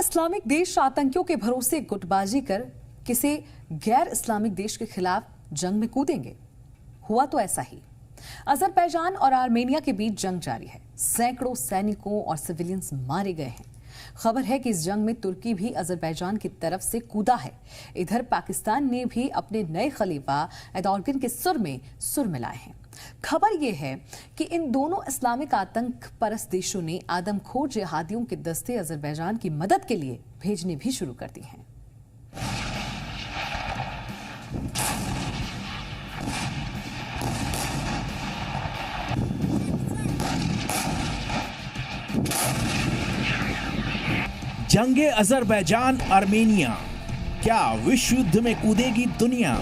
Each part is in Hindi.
इस्लामिक देश आतंकियों के भरोसे गुटबाजी कर किसी गैर इस्लामिक देश के खिलाफ जंग में कूदेंगे? हुआ तो ऐसा ही। अजरबैजान और आर्मेनिया के बीच जंग जारी है। सैकड़ों सैनिकों और सिविलियंस मारे गए हैं। खबर है कि इस जंग में तुर्की भी अजरबैजान की तरफ से कूदा है। इधर पाकिस्तान ने भी अपने नए खलीफा एर्दोगन के सुर में सुर मिलाए हैं। खबर यह है कि इन दोनों इस्लामिक आतंक परस्त देशों ने आदमखोर जिहादियों के दस्ते अजरबैजान की मदद के लिए भेजने भी शुरू कर दी हैं। जंगे अजरबैजान आर्मेनिया, क्या विश्व युद्ध में कूदेगी दुनिया?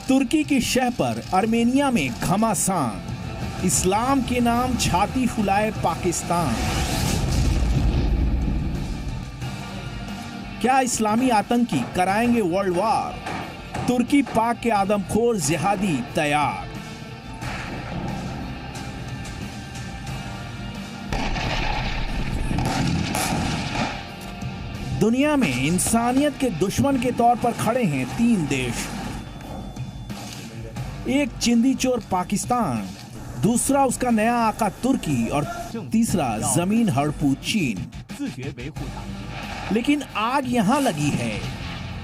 तुर्की की शह पर आर्मेनिया में घमासान, इस्लाम के नाम छाती फुलाए पाकिस्तान। क्या इस्लामी आतंकी कराएंगे वर्ल्ड वॉर? तुर्की पाक के आदमखोर जिहादी तैयार। दुनिया में इंसानियत के दुश्मन के तौर पर खड़े हैं तीन देश। एक चिंदी चोर पाकिस्तान, दूसरा उसका नया आका तुर्की और तीसरा जमीन हड़पू चीन। लेकिन आग यहां लगी है।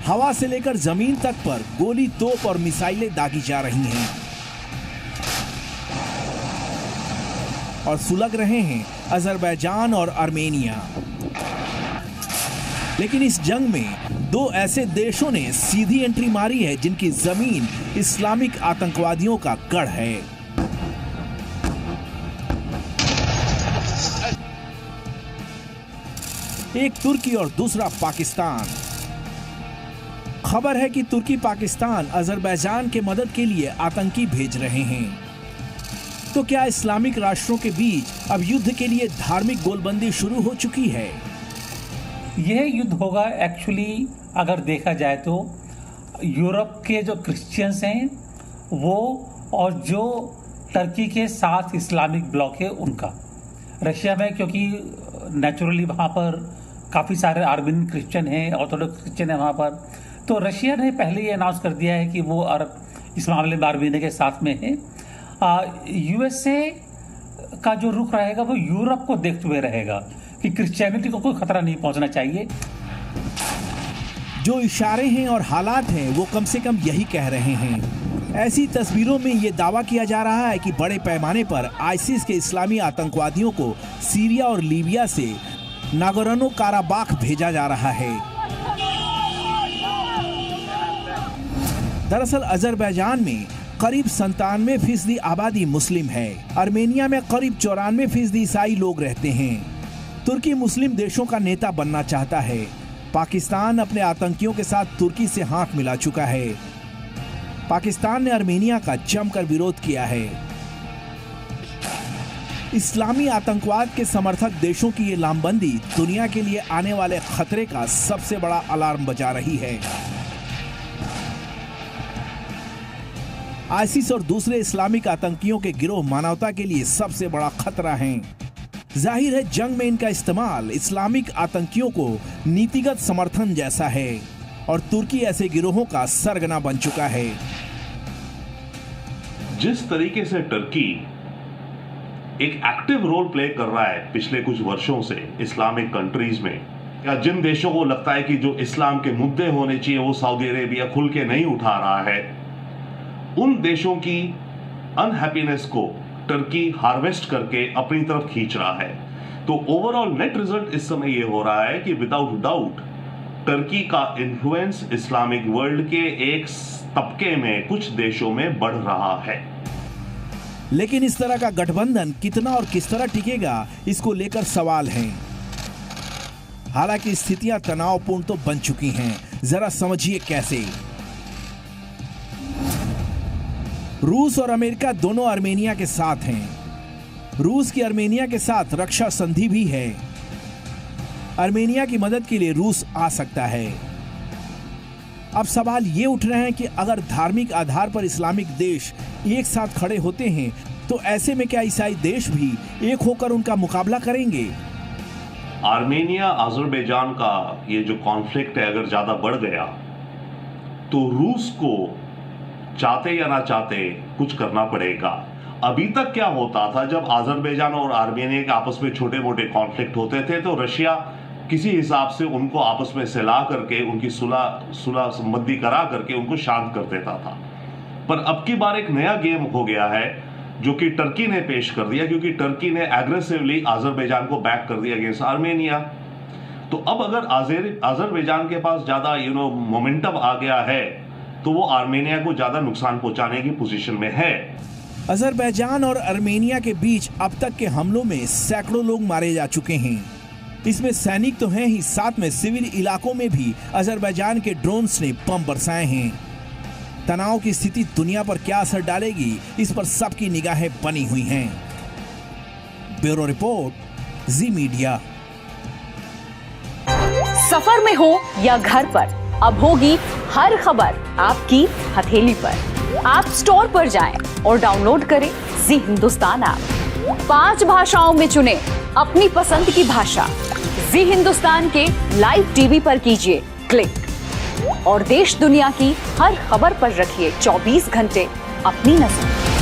हवा से लेकर जमीन तक पर गोली, तोप और मिसाइलें दागी जा रही हैं और सुलग रहे हैं अजरबैजान और आर्मेनिया। लेकिन इस जंग में दो ऐसे देशों ने सीधी एंट्री मारी है जिनकी जमीन इस्लामिक आतंकवादियों का गढ़ है। एक तुर्की और दूसरा पाकिस्तान। खबर है कि तुर्की पाकिस्तान अजरबैजान के मदद के लिए आतंकी भेज रहे हैं। तो क्या इस्लामिक राष्ट्रों के बीच अब युद्ध के लिए धार्मिक गोलबंदी शुरू हो चुकी है? यह युद्ध होगा एक्चुअली अगर देखा जाए तो यूरोप के जो क्रिश्चियंस हैं वो और जो टर्की के साथ इस्लामिक ब्लॉक है उनका। रशिया में क्योंकि नेचुरली वहाँ पर काफ़ी सारे आर्मेनियन क्रिश्चियन हैं, ऑर्थोडॉक्स क्रिश्चियन है वहाँ पर, तो रशिया ने पहले ही अनाउंस कर दिया है कि वो इस मामले में आर्मेनिया के साथ में है। यूएसए का जो रुख रहेगा वो यूरोप को देखते हुए रहेगा कि क्रिश्चियनिटी को कोई खतरा नहीं पहुंचना चाहिए। जो इशारे हैं और हालात हैं वो कम से कम यही कह रहे हैं। ऐसी तस्वीरों में ये दावा किया जा रहा है कि बड़े पैमाने पर आईसिस के इस्लामी आतंकवादियों को सीरिया और लीबिया से नागोर्नो काराबाख भेजा जा रहा है। दरअसल अजरबैजान में करीब 97% आबादी मुस्लिम है। आर्मेनिया में करीब 94% ईसाई लोग रहते हैं। तुर्की मुस्लिम देशों का नेता बनना चाहता है। पाकिस्तान अपने आतंकियों के साथ तुर्की से हाथ मिला चुका है। पाकिस्तान ने आर्मेनिया का जमकर विरोध किया है। इस्लामी आतंकवाद के समर्थक देशों की ये लामबंदी दुनिया के लिए आने वाले खतरे का सबसे बड़ा अलार्म बजा रही है। आईसिस और दूसरे इस्लामिक आतंकियों के गिरोह मानवता के लिए सबसे बड़ा खतरा हैं। जाहिर है जंग में इनका इस्तेमाल इस्लामिक आतंकियों को नीतिगत समर्थन जैसा है और तुर्की ऐसे गिरोहों का सरगना बन चुका है। जिस तरीके से टर्की एक एक्टिव रोल प्ले कर रहा है पिछले कुछ वर्षों से इस्लामिक कंट्रीज में, या जिन देशों को लगता है कि जो इस्लाम के मुद्दे होने चाहिए वो सऊदी अरेबिया खुल के नहीं उठा रहा है, उन देशों की अनहैप्पीनेस को टर्की हार्वेस्ट करके अपनी तरफ खींच रहा है। तो ओवरऑल नेट रिजल्ट इस समय यह हो रहा है कि विदाउट डाउट टर्की का इन्फ्लुएंस इस्लामिक वर्ल्ड के एक तबके में कुछ देशों में बढ़ रहा है। लेकिन इस तरह का गठबंधन कितना और किस तरह टिकेगा, इसको लेकर सवाल हैं। हालांकि स्थितियां तनावपूर्ण तो बन चुकी हैं। जरा समझिए कैसे। रूस और अमेरिका दोनों आर्मेनिया के साथ हैं। रूस की आर्मेनिया के साथ रक्षा संधि भी है। आर्मेनिया की मदद के लिए रूस आ सकता है। अब सवाल ये उठ रहे हैं कि अगर धार्मिक आधार पर इस्लामिक देश एक साथ खड़े होते हैं तो ऐसे में क्या ईसाई देश भी एक होकर उनका मुकाबला करेंगे? आर्मेनिया अजरबैजान का ये जो कॉन्फ्लिक्ट है अगर ज्यादा बढ़ गया तो रूस को चाहते या ना चाहते कुछ करना पड़ेगा। अभी तक क्या होता था, जब अजरबैजान और आर्मेनिया के आपस में छोटे मोटे कॉन्फ्लिक्ट होते थे तो रशिया किसी हिसाब से उनको आपस में सिला करके उनकी सुलह संबंधी करा करके उनको शांत कर देता था। पर अब की बार एक नया गेम हो गया है जो कि टर्की ने पेश कर दिया, क्योंकि टर्की ने एग्रेसिवली अजरबैजान को बैक कर दिया अगेंस्ट आर्मेनिया। तो अब अगर अजरबैजान के पास ज्यादा मोमेंटम आ गया है तो वो आर्मेनिया को ज्यादा नुकसान पहुंचाने की पोजीशन में है। अजरबैजान और आर्मेनिया के बीच अब तक के हमलों में सैकड़ों लोग मारे जा चुके हैं। इसमें सैनिक तो हैं ही, साथ में सिविल इलाकों में भी अजरबैजान के ड्रोन्स ने बम बरसाए हैं। तनाव की स्थिति दुनिया पर क्या असर डालेगी, इस पर सबकी निगाहें बनी हुई हैं। ब्यूरो रिपोर्ट, जी मीडिया। सफर में हो या घर पर, अब होगी हर खबर आपकी हथेली पर। ऐप स्टोर पर जाएं और डाउनलोड करें जी हिंदुस्तान ऐप। 5 भाषाओं में चुनें अपनी पसंद की भाषा। जी हिंदुस्तान के लाइव टीवी पर कीजिए क्लिक और देश दुनिया की हर खबर पर रखिए 24 घंटे अपनी नजर।